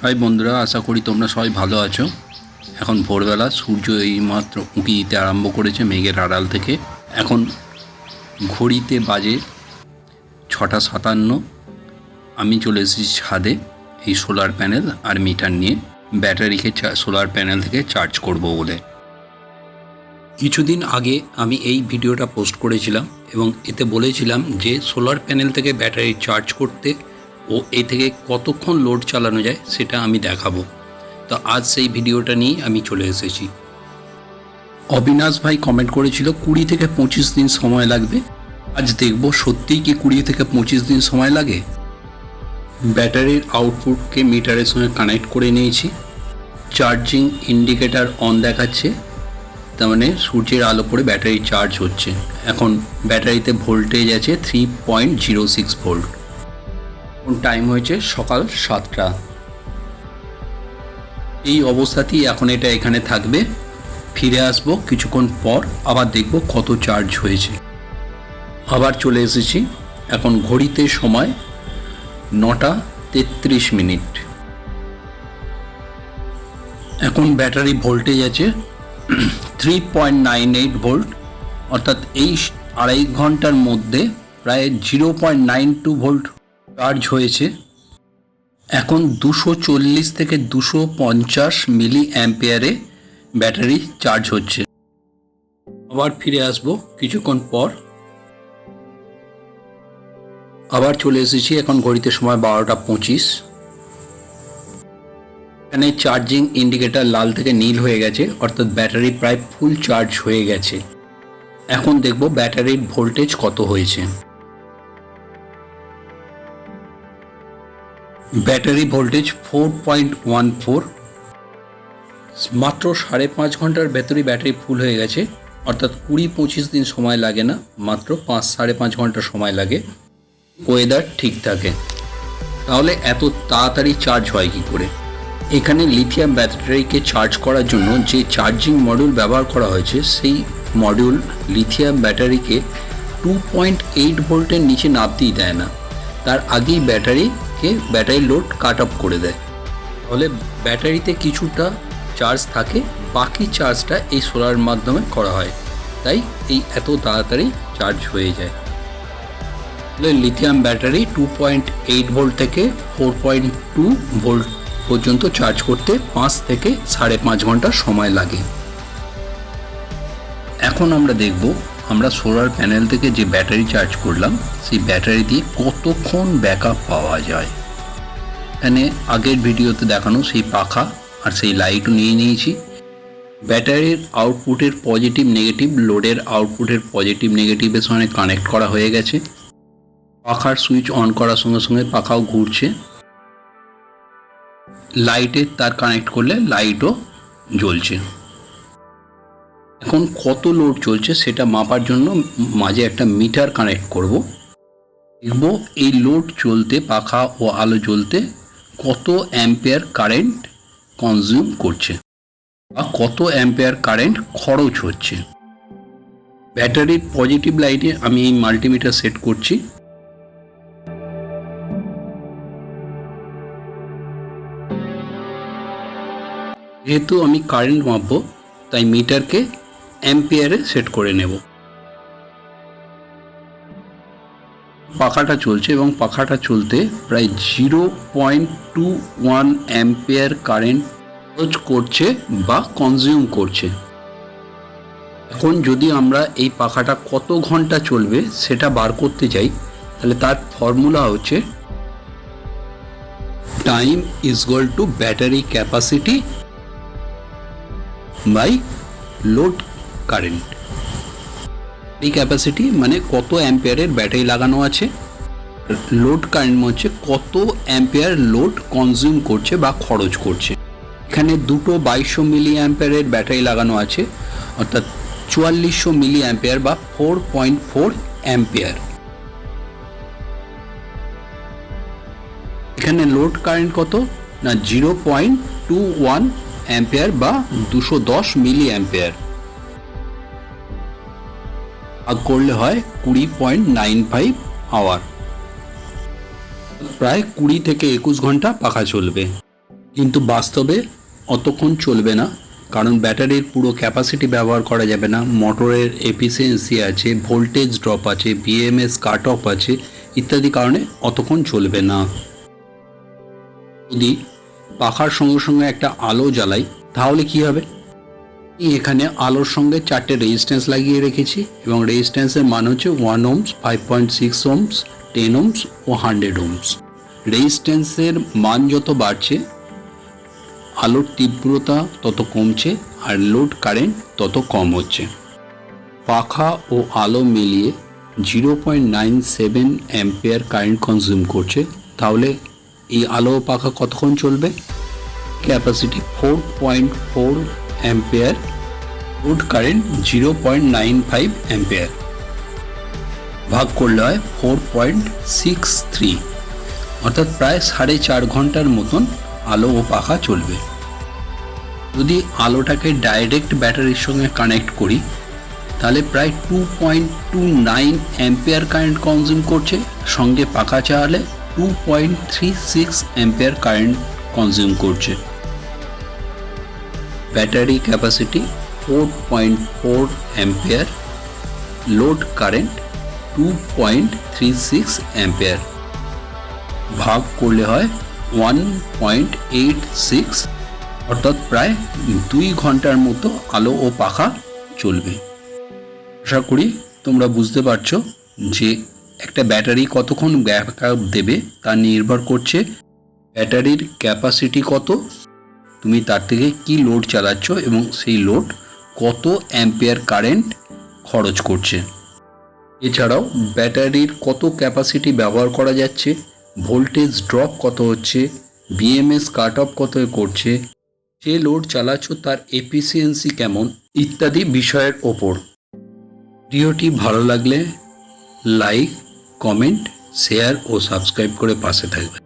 High বন্ধুরা, আশা করি তোমরা সবাই ভালো আছো। এখন ভোরবেলা, সূর্য এইমাত্র উঁকি দিতে আরম্ভ করেছে মেঘের আড়াল থেকে। এখন ঘড়িতে বাজে 6:57। আমি চলে এসেছি ছাদে এই সোলার প্যানেল আর মিটার নিয়ে ব্যাটারিকে সোলার প্যানেল থেকে চার্জ করব বলে। কিছুদিন আগে আমি এই ভিডিওটা পোস্ট করেছিলাম এবং এতে বলেছিলাম যে সোলার প্যানেল থেকে ব্যাটারি চার্জ করতে ও এ থেকে কতক্ষণ লোড চালানো যায় সেটা আমি দেখাবো। তো আজ সেই ভিডিওটা নিয়ে আমি চলে এসেছি। অবিনাশ ভাই কমেন্ট করেছিল 20 থেকে 25 দিন সময় লাগবে। আজ দেখব সত্যিই কি 20 থেকে 25 দিন সময় লাগে। ব্যাটারির আউটপুটকে মিটারের সঙ্গে কানেক্ট করে নিয়েছি। চার্জিং ইন্ডিকেটার অন দেখাচ্ছে, তার মানে সূর্যের আলো পড়ে ব্যাটারি চার্জ হচ্ছে। এখন ব্যাটারিতে ভোল্টেজ আছে 3.06 ভোল্ট। টাইম হয়েছে সকাল 7টা। এই অবস্থাতেই এখন এটা এখানে থাকবে। ফিরে আসবো কিছুক্ষণ পর, আবার দেখব কত চার্জ হয়েছে। আবার চলে এসেছি। এখন ঘড়িতে সময় 9:33। এখন ব্যাটারি ভোল্টেজ আছে 3.98 ভোল্ট, অর্থাৎ এই 2.5 ঘন্টার মধ্যে প্রায় 0.92 ভোল্ট চার্জ হয়েছে। এখন 240 থেকে 250 মিলি অ্যাম্পিয়ারে ব্যাটারি চার্জ হচ্ছে। আবার ফিরে আসবো কিছুক্ষণ পর। আবার চলে এসেছি। এখন ঘড়িতে সময় 12:25। এখানে চার্জিং ইন্ডিকেটার লাল থেকে নীল হয়ে গেছে, অর্থাৎ ব্যাটারি প্রায় ফুল চার্জ হয়ে গেছে। এখন দেখব ব্যাটারির ভোল্টেজ কত হয়েছে। Battery voltage 4.14। মাত্র 5.5 ঘন্টার ভেতরে ব্যাটারি ফুল হয়ে গেছে, অর্থাৎ 20-25 দিন সময় লাগে না, মাত্র 5-5.5 ঘন্টা সময় লাগে ওয়েদার ঠিক থাকে। তাহলে এত তাড়াতাড়ি চার্জ হয় কি করে? এখানে লিথিয়াম ব্যাটারিকে চার্জ করার জন্য যে চার্জিং মডিউল ব্যবহার করা হয়েছে, সেই মডিউল লিথিয়াম ব্যাটারিকে 2.8 ভোল্টের নিচে নামতেই দেয় না। তার আগেই ব্যাটারি লোড কাট অফ করে দেয়। তাহলে ব্যাটারিতে কিছুটা চার্জ থাকে, বাকি চার্জটা এই সোলার মাধ্যমে করা হয়, তাই এই এত তাড়াতাড়ি চার্জ হয়ে যায়। লিথিয়াম ব্যাটারি 2.8 ভোল্ট থেকে 4.2 ভোল্ট পর্যন্ত চার্জ করতে 5 থেকে 5.5 ঘন্টা সময় লাগে। এখন আমরা দেখব আমরা সোলার প্যানেল থেকে যে ব্যাটারি চার্জ করলাম, সেই ব্যাটারি দিয়ে কতক্ষণ ব্যাকআপ পাওয়া যায়। এখানে আগের ভিডিওতে দেখানো সেই পাখা আর সেই লাইটও নিয়ে নিয়েছি। ব্যাটারির আউটপুটের পজিটিভ নেগেটিভ লোডের আউটপুটের পজিটিভ নেগেটিভের সঙ্গে কানেক্ট করা হয়ে গেছে। পাখার সুইচ অন করার সঙ্গে সঙ্গে পাখাও ঘুরছে। লাইটের তার কানেক্ট করলে লাইটও জ্বলছে। এখন কত লোড চলছে সেটা মাপার জন্য মাঝে একটা মিটার কানেক্ট করব। দেখব এই লোড চলতে, পাখা ও আলো জ্বলতে কত অ্যাম্পিয়ার কারেন্ট কনজিউম করছে বা কত অ্যাম্পিয়ার কারেন্ট খরচ হচ্ছে। ব্যাটারির পজিটিভ লাইটে আমি এই মাল্টিমিটার সেট করছি। যেহেতু আমি কারেন্ট মাপবো, তাই মিটারকে অ্যাম্পিয়ারে সেট করে নেব। পাখাটা চলছে এবং পাখাটা চলতে প্রায় 0.21 অ্যাম্পিয়ার কারেন্ট খরচ করছে বা কনজিউম করছে। এখন যদি আমরা এই পাখাটা কত ঘন্টা চলবে সেটা বার করতে চাই, তাহলে তার ফর্মুলা হচ্ছে time is equal to battery capacity by load current. এই ক্যাপাসিটি মানে কত অ্যাম্পিয়ারের ব্যাটারি লাগানো আছে, লোড কারেন্ট হচ্ছে কত অ্যাম্পিয়ার লোড কনজিউম করছে বা খরচ করছে। এখানে দুটো 2200 মিলি অ্যাম্পিয়ারের ব্যাটারি লাগানো আছে, অর্থাৎ 4400 মিলি অ্যাম্পিয়ার বা 4.4 অ্যাম্পিয়ার। এখানে লোড কারেন্ট কত না 0.21 অ্যাম্পিয়ার বা 210 মিলি অ্যাম্পিয়ার। ভাগ করলে হয় 20.95 আওয়ার। প্রায় 20 থেকে 21 ঘন্টা পাখা চলবে। কিন্তু বাস্তবে অতক্ষণ চলবে না, কারণ ব্যাটারির পুরো ক্যাপাসিটি ব্যবহার করা যাবে না। মোটরের এফিসিয়েন্সি আছে, ভোল্টেজ ড্রপ আছে, বিএমএস কাট অফ আছে, ইত্যাদি কারণে অতক্ষণ চলবে না। যদি পাখার সঙ্গে সঙ্গে একটা আলো জ্বালাই তাহলে কি হবে? এখানে আলোর সঙ্গে 4টে রেজিস্ট্যান্স লাগিয়ে রেখেছি এবং রেজিস্ট্যান্সের মান হচ্ছে 1 ohms, 5.6 ohms, 10 ohms ও 100 ohms। রেজিস্ট্যান্সের মান যত বাড়ছে আলোর তীব্রতা তত কমছে আর লোড কারেন্ট তত কম হচ্ছে। পাখা ও আলো মিলিয়ে 0.97 অ্যাম্পিয়ার কারেন্ট কনজিউম করছে। তাহলে এই আলো ও পাখা কতক্ষণ চলবে? Capacity 4.4 ampere, load current 0.95 ampere, ভাগ করলে হয় 4.63, অর্থাৎ প্রায় 4.5 ঘন্টার মতন আলো ও পাখা চলবে। যদি আলোটাকে ডাইরেক্ট ব্যাটারির সঙ্গে কানেক্ট করি তাহলে প্রায় 2.29 অ্যাম্পিয়ার কারেন্ট কনজিউম করছে, সঙ্গে পাখা চালালে 2.36 অ্যাম্পিয়ার কারেন্ট কনজিউম করছে। Battery capacity 4.4 ampere, load current 2.36 ampere, ভাগ করলে হয় 1.86, অর্থাৎ প্রায় 2 ঘন্টার মতো আলো ও পাখা চলবে। আশা করি তোমরা বুঝতে পারছো যে একটা ব্যাটারি কতক্ষণ ব্যাকআপ দেবে তা নির্ভর করছে ব্যাটারির ক্যাপাসিটি কত, তুমি তার থেকে কি লোড চালাচ্ছ এবং সেই লোড কত অ্যাম্পিয়ার কারেন্ট খরচ করছে। এছাড়াও ব্যাটারির কত ক্যাপাসিটি ব্যবহার করা যাচ্ছে, ভোল্টেজ ড্রপ কত হচ্ছে, বিএমএস কাট অফ কত করছে, যে লোড চালাচ্ছ তার এফিসিয়েন্সি কেমন, ইত্যাদি বিষয়ের ওপর। ভিডিওটি ভালো লাগলে লাইক, কমেন্ট, শেয়ার ও সাবস্ক্রাইব করে পাশে থাকবে।